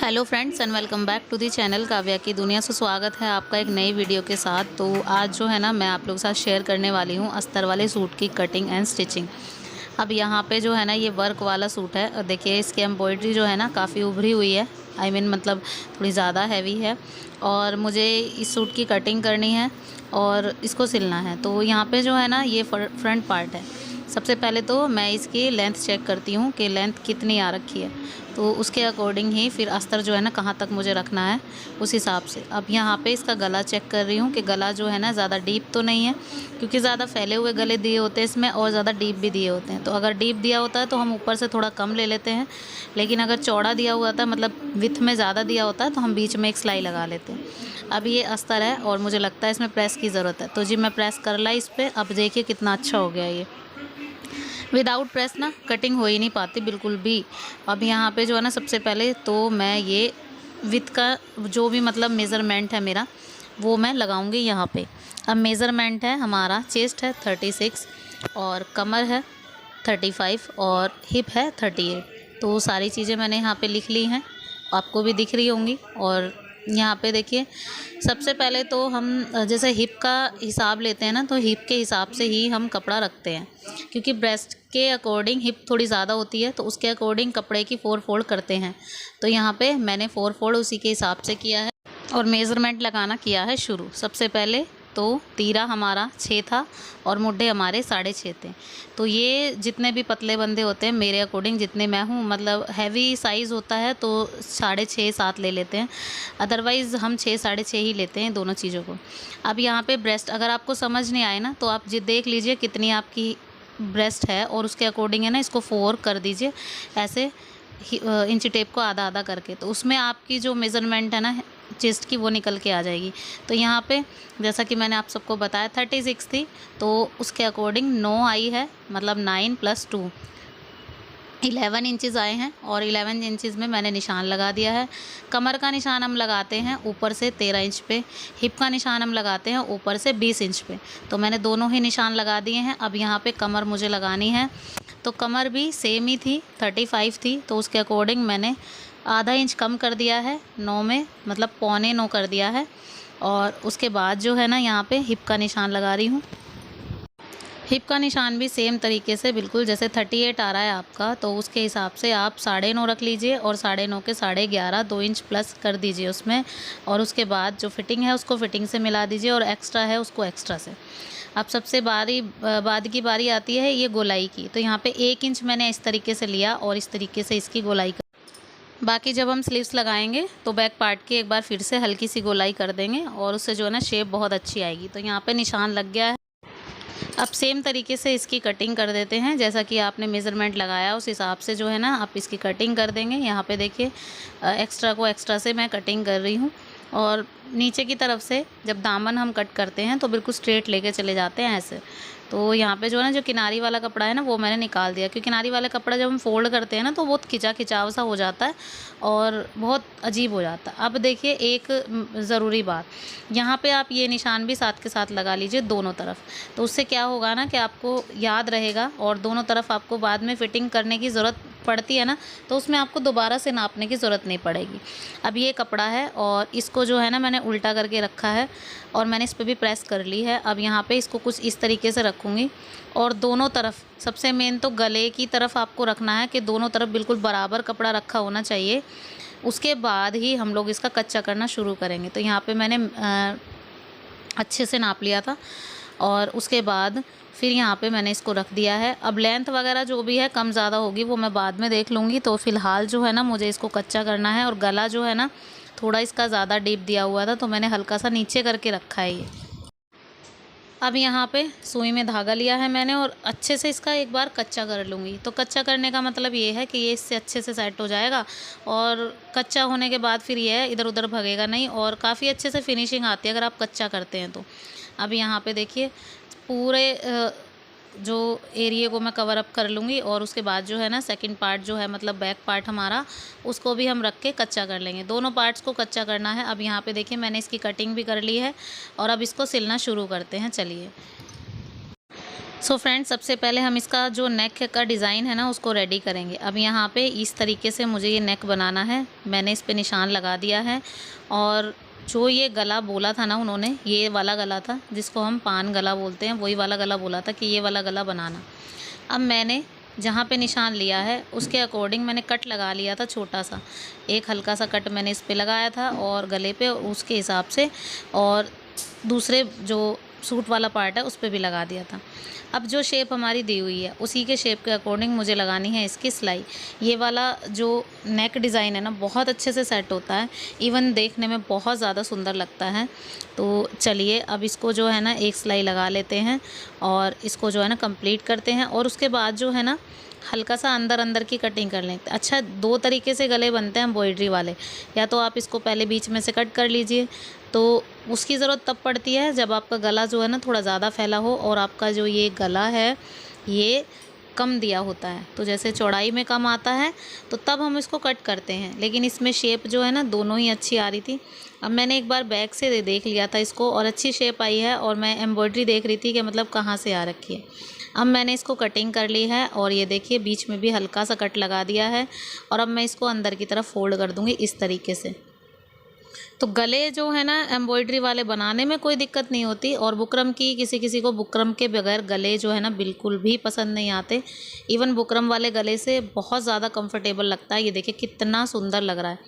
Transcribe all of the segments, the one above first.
Hello friends and welcome back to the channel Kavya की दुनिया से स्वागत है आपका एक नई वीडियो के साथ। तो आज जो है ना मैं आप लोगों के साथ शेयर करने वाली हूँ अस्तर वाले सूट की कटिंग एंड स्टिचिंग। अब यहाँ पे जो है ना ये वर्क वाला सूट है और देखिए इसकी एम्ब्रॉयडरी जो है ना काफ़ी उभरी हुई है। मतलब थोड़ी ज़्यादा हैवी है और मुझे इस सूट की कटिंग करनी है और इसको सिलना है। तो यहाँ पे जो है ना ये फ्रंट पार्ट है। सबसे पहले तो मैं इसकी लेंथ चेक करती हूँ कि लेंथ कितनी आ रखी है, तो उसके अकॉर्डिंग ही फिर अस्तर जो है ना कहाँ तक मुझे रखना है उस हिसाब से। अब यहाँ पे इसका गला चेक कर रही हूँ कि गला जो है ना ज़्यादा डीप तो नहीं है, क्योंकि ज़्यादा फैले हुए गले दिए होते हैं इसमें और ज़्यादा डीप भी दिए होते हैं। तो अगर डीप दिया होता है तो हम ऊपर से थोड़ा कम ले लेते हैं, लेकिन अगर चौड़ा दिया हुआ था मतलब विथ में ज़्यादा दिया होता है तो हम बीच में एक सिलाई लगा लेते हैं। अब ये अस्तर है और मुझे लगता है इसमें प्रेस की ज़रूरत है, तो जी मैं प्रेस कर ला इस पर। अब देखिए कितना अच्छा हो गया ये। विदाउट प्रेस ना कटिंग हो ही नहीं पाती बिल्कुल भी। अब यहाँ पे जो है ना सबसे पहले तो मैं ये विथ का जो भी मतलब मेज़रमेंट है मेरा वो मैं लगाऊंगी यहाँ पे। अब मेज़रमेंट है हमारा, चेस्ट है 36 और कमर है 35 और हिप है 38। तो सारी चीज़ें मैंने यहाँ पे लिख ली हैं, आपको भी दिख रही होंगी। और यहाँ पे देखिए सबसे पहले तो हम जैसे हिप का हिसाब लेते हैं ना, तो हिप के हिसाब से ही हम कपड़ा रखते हैं, क्योंकि ब्रेस्ट के अकॉर्डिंग हिप थोड़ी ज़्यादा होती है तो उसके अकॉर्डिंग कपड़े की 4 फोल्ड करते हैं। तो यहाँ पे मैंने 4 फोल्ड उसी के हिसाब से किया है और मेज़रमेंट लगाना किया है शुरू। सबसे पहले तो तीरा हमारा 6 था और मुड्ढे हमारे 6.5 थे। तो ये जितने भी पतले बंदे होते हैं मेरे अकॉर्डिंग, जितने मैं हूँ मतलब हैवी साइज़ होता है तो 6.5-7 ले लेते हैं, अदरवाइज़ हम 6-6.5 ही लेते हैं दोनों चीज़ों को। अब यहाँ पे ब्रेस्ट अगर आपको समझ नहीं आए ना तो आप देख लीजिए कितनी आपकी ब्रेस्ट है और उसके अकॉर्डिंग है ना इसको 4 कर दीजिए ऐसे इंची टेप को आधा आधा करके। तो उसमें आपकी जो मेज़रमेंट है ना चेस्ट की वो निकल के आ जाएगी। तो यहाँ पे जैसा कि मैंने आप सबको बताया 36 थी तो उसके अकॉर्डिंग 9 आई है, मतलब 9 + 2 11 इंचज़ आए हैं और 11 इंचज़ में मैंने निशान लगा दिया है। कमर का निशान हम लगाते हैं ऊपर से 13 इंच पे, हिप का निशान हम लगाते हैं ऊपर से 20 इंच पे। तो मैंने दोनों ही निशान लगा दिए हैं। अब यहाँ पे कमर मुझे लगानी है, तो कमर भी सेम ही थी 35 थी, तो उसके अकॉर्डिंग मैंने आधा इंच कम कर दिया है 9 में, मतलब 8.25 कर दिया है। और उसके बाद जो है ना यहाँ पे हिप का निशान लगा रही हूँ। हिप का निशान भी सेम तरीके से बिल्कुल जैसे 38 आ रहा है आपका, तो उसके हिसाब से आप 9.5 रख लीजिए और 9.5 के 11.5 2 इंच प्लस कर दीजिए उसमें। और उसके बाद जो फिटिंग है उसको फिटिंग से मिला दीजिए और एक्स्ट्रा है उसको एक्स्ट्रा से। अब सबसे बाद की बारी आती है ये गोलाई की। तो यहाँ पे 1 इंच मैंने इस तरीके से लिया और इस तरीके से इसकी गोलाई कर, बाकी जब हम स्लीव्स लगाएंगे तो बैक पार्ट की एक बार फिर से हल्की सी गोलाई कर देंगे और उससे जो है ना शेप बहुत अच्छी आएगी। तो यहाँ पे निशान लग गया है। अब सेम तरीके से इसकी कटिंग कर देते हैं, जैसा कि आपने मेज़रमेंट लगाया उस हिसाब से जो है ना आप इसकी कटिंग कर देंगे। यहाँ पे देखिए एक्स्ट्रा को एक्स्ट्रा से मैं कटिंग कर रही हूँ और नीचे की तरफ से जब दामन हम कट करते हैं तो बिल्कुल स्ट्रेट लेके चले जाते हैं ऐसे। तो यहाँ पे जो है ना जो किनारी वाला कपड़ा है ना वो मैंने निकाल दिया, क्योंकि किनारी वाला कपड़ा जब हम फोल्ड करते हैं ना तो बहुत खिंचाव सा हो जाता है और बहुत अजीब हो जाता है। अब देखिए एक ज़रूरी बात, यहाँ पे आप ये निशान भी साथ के साथ लगा लीजिए दोनों तरफ। तो उससे क्या होगा ना कि आपको याद रहेगा और दोनों तरफ आपको बाद में फ़िटिंग करने की ज़रूरत पड़ती है ना तो उसमें आपको दोबारा से नापने की ज़रूरत नहीं पड़ेगी। अब ये कपड़ा है और इसको जो है ना मैंने उल्टा करके रखा है और मैंने इस पर भी प्रेस कर ली है। अब यहाँ पे इसको कुछ इस तरीके से रखूँगी और दोनों तरफ, सबसे मेन तो गले की तरफ आपको रखना है कि दोनों तरफ बिल्कुल बराबर कपड़ा रखा होना चाहिए। उसके बाद ही हम लोग इसका कच्चा करना शुरू करेंगे। तो यहाँ पे मैंने अच्छे से नाप लिया था और उसके बाद फिर यहाँ पे मैंने इसको रख दिया है। अब लेंथ वगैरह जो भी है कम ज़्यादा होगी वो मैं बाद में देख लूँगी। तो फ़िलहाल जो है ना मुझे इसको कच्चा करना है। और गला जो है ना थोड़ा इसका ज़्यादा डीप दिया हुआ था तो मैंने हल्का सा नीचे करके रखा है ये। अब यहाँ पे सुई में धागा लिया है मैंने और अच्छे से इसका एक बार कच्चा कर लूँगी। तो कच्चा करने का मतलब ये है कि ये इससे अच्छे से सेट हो जाएगा और कच्चा होने के बाद फिर ये इधर उधर भगेगा नहीं और काफ़ी अच्छे से फिनिशिंग आती है अगर आप कच्चा करते हैं तो। अब यहाँ पे देखिए पूरे जो एरिया को मैं कवर अप कर लूँगी और उसके बाद जो है ना सेकंड पार्ट जो है मतलब बैक पार्ट हमारा उसको भी हम रख के कच्चा कर लेंगे। दोनों पार्ट्स को कच्चा करना है। अब यहाँ पे देखिए मैंने इसकी कटिंग भी कर ली है और अब इसको सिलना शुरू करते हैं। चलिए, सो फ्रेंड्स, सबसे पहले हम इसका जो नेक का डिज़ाइन है ना उसको रेडी करेंगे। अब यहाँ पे इस तरीके से मुझे ये नेक बनाना है। मैंने इस पे निशान लगा दिया है और जो ये गला बोला था ना उन्होंने, ये वाला गला था जिसको हम पान गला बोलते हैं, वही वाला गला बोला था कि ये वाला गला बनाना। अब मैंने जहाँ पे निशान लिया है उसके अकॉर्डिंग मैंने कट लगा लिया था छोटा सा, एक हल्का सा कट मैंने इस पे लगाया था और गले पे उसके हिसाब से, और दूसरे जो सूट वाला पार्ट है उस पे भी लगा दिया था। अब जो शेप हमारी दी हुई है उसी के शेप के अकॉर्डिंग मुझे लगानी है इसकी सिलाई। ये वाला जो नेक डिज़ाइन है ना बहुत अच्छे से सेट होता है, इवन देखने में बहुत ज़्यादा सुंदर लगता है। तो चलिए अब इसको जो है ना एक सिलाई लगा लेते हैं और इसको जो है ना कंप्लीट करते हैं, और उसके बाद जो है ना हल्का सा अंदर अंदर की कटिंग कर लेते हैं। अच्छा, दो तरीके से गले बनते हैं एम्ब्रॉयडरी वाले, या तो आप इसको पहले बीच में से कट कर लीजिए, तो उसकी ज़रूरत तब पड़ती है जब आपका गला जो है ना थोड़ा ज़्यादा फैला हो और आपका जो ये गला है ये कम दिया होता है, तो जैसे चौड़ाई में कम आता है तो तब हम इसको कट करते हैं। लेकिन इसमें शेप जो है ना दोनों ही अच्छी आ रही थी। अब मैंने एक बार बैक से देख लिया था इसको और अच्छी शेप आई है, और मैं एम्ब्रॉयडरी देख रही थी कि मतलब कहाँ से आ रखी है। अब मैंने इसको कटिंग कर ली है और ये देखिए बीच में भी हल्का सा कट लगा दिया है, और अब मैं इसको अंदर की तरफ फोल्ड कर दूँगी इस तरीके से। तो गले जो है ना एम्ब्रॉयडरी वाले बनाने में कोई दिक्कत नहीं होती, और बुकरम की किसी किसी को बुकरम के बगैर गले जो है ना बिल्कुल भी पसंद नहीं आते। इवन बुकरम वाले गले से बहुत ज़्यादा कंफर्टेबल लगता है। ये देखिए कितना सुंदर लग रहा है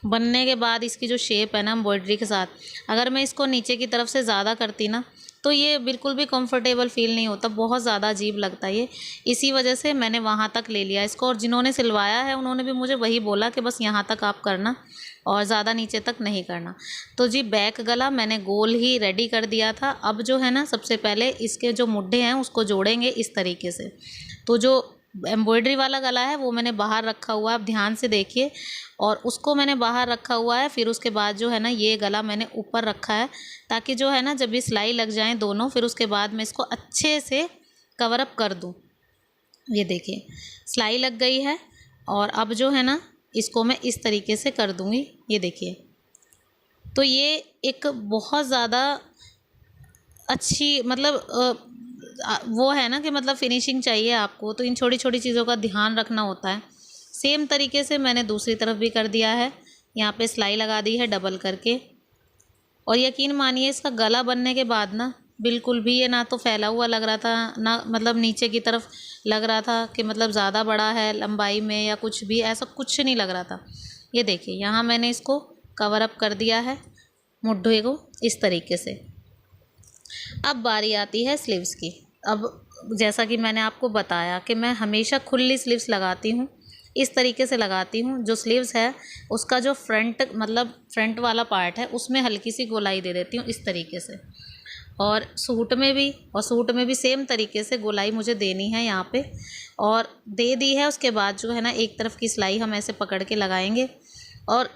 बनने के बाद। इसकी जो शेप है ना एम्ब्रॉयडरी के साथ, अगर मैं इसको नीचे की तरफ से ज़्यादा करती ना तो ये बिल्कुल भी कंफर्टेबल फील नहीं होता, बहुत ज़्यादा अजीब लगता है ये। इसी वजह से मैंने वहाँ तक ले लिया इसको, और जिन्होंने सिलवाया है उन्होंने भी मुझे वही बोला कि बस यहाँ तक आप करना और ज़्यादा नीचे तक नहीं करना। तो जी बैक गला मैंने गोल ही रेडी कर दिया था। अब जो है ना सबसे पहले इसके जो मुड्ढे हैं उसको जोड़ेंगे इस तरीके से। तो जो एम्ब्रॉयडरी वाला गला है वो मैंने बाहर रखा हुआ है, आप ध्यान से देखिए, और उसको मैंने बाहर रखा हुआ है। फिर उसके बाद जो है ना ये गला मैंने ऊपर रखा है, ताकि जो है ना जब भी सिलाई लग जाए दोनों, फिर उसके बाद मैं इसको अच्छे से कवर अप कर दूँ। ये देखिए सिलाई लग गई है, और अब जो है ना इसको मैं इस तरीके से कर दूँगी। ये देखिए, तो ये एक बहुत ज़्यादा अच्छी मतलब वो है ना कि मतलब फिनिशिंग चाहिए आपको, तो इन छोटी छोटी चीज़ों का ध्यान रखना होता है। सेम तरीके से मैंने दूसरी तरफ भी कर दिया है, यहाँ पे सिलाई लगा दी है डबल करके। और यकीन मानिए इसका गला बनने के बाद ना बिल्कुल भी ये ना तो फैला हुआ लग रहा था, ना मतलब नीचे की तरफ लग रहा था कि मतलब ज़्यादा बड़ा है लंबाई में या कुछ भी, ऐसा कुछ नहीं लग रहा था। ये देखिए यहाँ मैंने इसको कवर अप कर दिया है मुड्ढे को इस तरीके से। अब बारी आती है स्लीव्स की। अब जैसा कि मैंने आपको बताया कि मैं हमेशा खुली स्लीव्स लगाती हूँ, इस तरीके से लगाती हूँ। जो स्लीव्स है उसका जो फ्रंट मतलब फ्रंट वाला पार्ट है उसमें हल्की सी गोलाई दे देती हूँ इस तरीके से, और सूट में भी सेम तरीके से गोलाई मुझे देनी है यहाँ पे, और दे दी है। उसके बाद जो है ना एक तरफ की सिलाई हम ऐसे पकड़ के लगाएंगे, और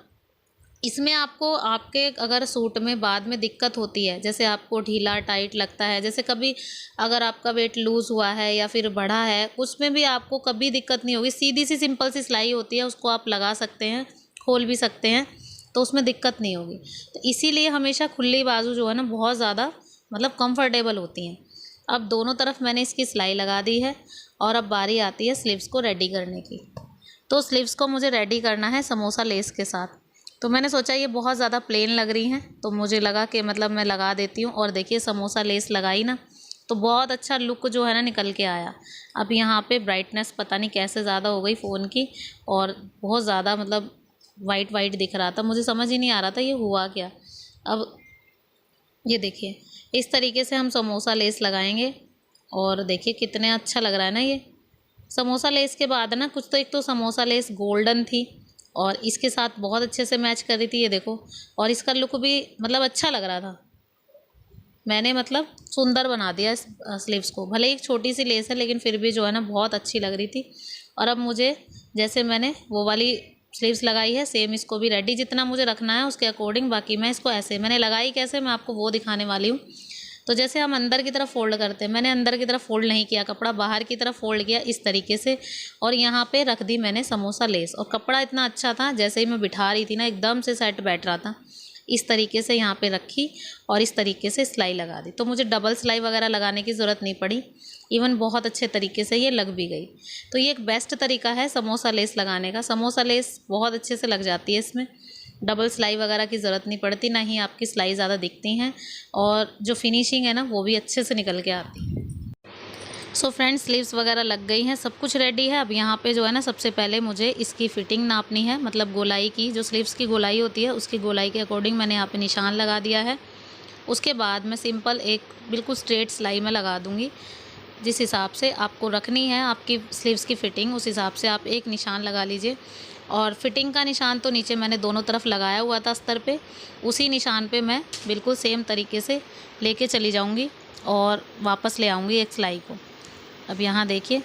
इसमें आपको आपके अगर सूट में बाद में दिक्कत होती है, जैसे आपको ढीला टाइट लगता है, जैसे कभी अगर आपका वेट लूज़ हुआ है या फिर बढ़ा है, उसमें भी आपको कभी दिक्कत नहीं होगी। सीधी सी सिंपल सी सिलाई होती है, उसको आप लगा सकते हैं, खोल भी सकते हैं, तो उसमें दिक्कत नहीं होगी। तो इसीलिए हमेशा खुली बाजू जो है ना बहुत ज़्यादा मतलब कंफर्टेबल होती हैं। अब दोनों तरफ मैंने इसकी सिलाई लगा दी है, और अब बारी आती है स्लीव्स को रेडी करने की। तो स्लीव्स को मुझे रेडी करना है समोसा लेस के साथ। तो मैंने सोचा ये बहुत ज़्यादा प्लेन लग रही हैं, तो मुझे लगा कि मतलब मैं लगा देती हूँ, और देखिए समोसा लेस लगाई ना तो बहुत अच्छा लुक जो है ना निकल के आया। अब यहाँ पे ब्राइटनेस पता नहीं कैसे ज़्यादा हो गई फ़ोन की, और बहुत ज़्यादा मतलब वाइट वाइट दिख रहा था, मुझे समझ ही नहीं आ रहा था ये हुआ क्या। अब ये देखिए इस तरीके से हम समोसा लेस लगाएंगे, और देखिए कितने अच्छा लग रहा है ना ये समोसा लेस के बाद ना। कुछ तो एक तो समोसा लेस गोल्डन थी और इसके साथ बहुत अच्छे से मैच कर रही थी, ये देखो, और इसका लुक भी मतलब अच्छा लग रहा था। मैंने मतलब सुंदर बना दिया इस स्लीव्स को, भले एक छोटी सी लेस है लेकिन फिर भी जो है ना बहुत अच्छी लग रही थी। और अब मुझे जैसे मैंने वो वाली स्लीव्स लगाई है सेम इसको भी रेडी जितना मुझे रखना है उसके अकॉर्डिंग, बाकी मैं इसको ऐसे मैंने लगाई कैसे मैं आपको वो दिखाने वाली हूँ। तो जैसे हम अंदर की तरफ फोल्ड करते हैं, मैंने अंदर की तरफ फोल्ड नहीं किया, कपड़ा बाहर की तरफ फोल्ड किया इस तरीके से, और यहाँ पे रख दी मैंने समोसा लेस। और कपड़ा इतना अच्छा था, जैसे ही मैं बिठा रही थी ना एकदम से सेट बैठ रहा था। इस तरीके से यहाँ पे रखी और इस तरीके से सिलाई लगा दी। तो मुझे डबल सिलाई वगैरह लगाने की ज़रूरत नहीं पड़ी, इवन बहुत अच्छे तरीके से ये लग भी गई। तो ये एक बेस्ट तरीका है समोसा लेस लगाने का। समोसा लेस बहुत अच्छे से लग जाती है, इसमें डबल सिलाई वगैरह की ज़रूरत नहीं पड़ती, ना ही आपकी सिलाई ज़्यादा दिखती हैं, और जो फिनिशिंग है ना वो भी अच्छे से निकल के आती है। सो फ्रेंड्स, स्लीव्स वगैरह लग गई हैं, सब कुछ रेडी है। अब यहाँ पे जो है ना सबसे पहले मुझे इसकी फ़िटिंग नापनी है, मतलब गोलाई की, जो स्लीव्स की गोलाई होती है उसकी गोलाई के अकॉर्डिंग मैंने यहाँ पे निशान लगा दिया है। उसके बाद मैं सिंपल एक बिल्कुल स्ट्रेट सिलाई में लगा दूँगी। जिस हिसाब से आपको रखनी है आपकी स्लीव्स की फ़िटिंग, उस हिसाब से आप एक निशान लगा लीजिए। और फिटिंग का निशान तो नीचे मैंने दोनों तरफ लगाया हुआ था अस्तर पे, उसी निशान पे मैं बिल्कुल सेम तरीके से लेके चली जाऊँगी और वापस ले आऊँगी एक सिलाई को। अब यहाँ देखिए,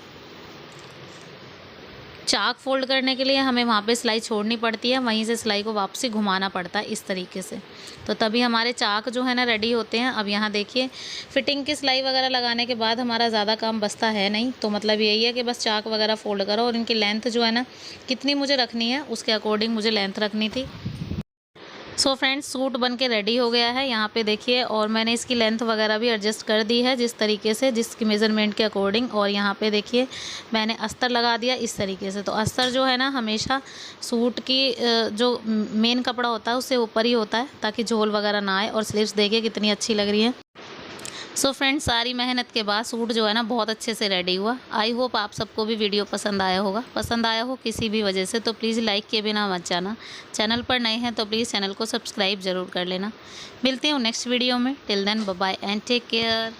चाक फोल्ड करने के लिए हमें वहाँ पे सिलाई छोड़नी पड़ती है, वहीं से सिलाई को वापसी घुमाना पड़ता है इस तरीके से, तो तभी हमारे चाक जो है ना रेडी होते हैं। अब यहाँ देखिए, फिटिंग की सिलाई वगैरह लगाने के बाद हमारा ज़्यादा काम बचता है नहीं, तो मतलब यही है कि बस चाक वगैरह फोल्ड करो और इनकी लेंथ जो है ना कितनी मुझे रखनी है उसके अकॉर्डिंग मुझे लेंथ रखनी थी। सो फ्रेंड्स, सूट बन के रेडी हो गया है यहाँ पे देखिए, और मैंने इसकी लेंथ वगैरह भी एडजस्ट कर दी है जिस तरीके से, जिसकी मेज़रमेंट के अकॉर्डिंग। और यहाँ पे देखिए मैंने अस्तर लगा दिया इस तरीके से। तो अस्तर जो है ना हमेशा सूट की जो मेन कपड़ा होता है उससे ऊपर ही होता है, ताकि झोल वगैरह ना आए। और स्लीव्स देखिए कितनी अच्छी लग रही है। सो फ्रेंड्स, सारी मेहनत के बाद सूट जो है ना बहुत अच्छे से रेडी हुआ। आई होप आप सबको भी वीडियो पसंद आया होगा। पसंद आया हो किसी भी वजह से तो प्लीज़ लाइक के बिना मत जाना। चैनल पर नए हैं तो प्लीज़ चैनल को सब्सक्राइब ज़रूर कर लेना। मिलते हैं नेक्स्ट वीडियो में। Till then bye bye and take care.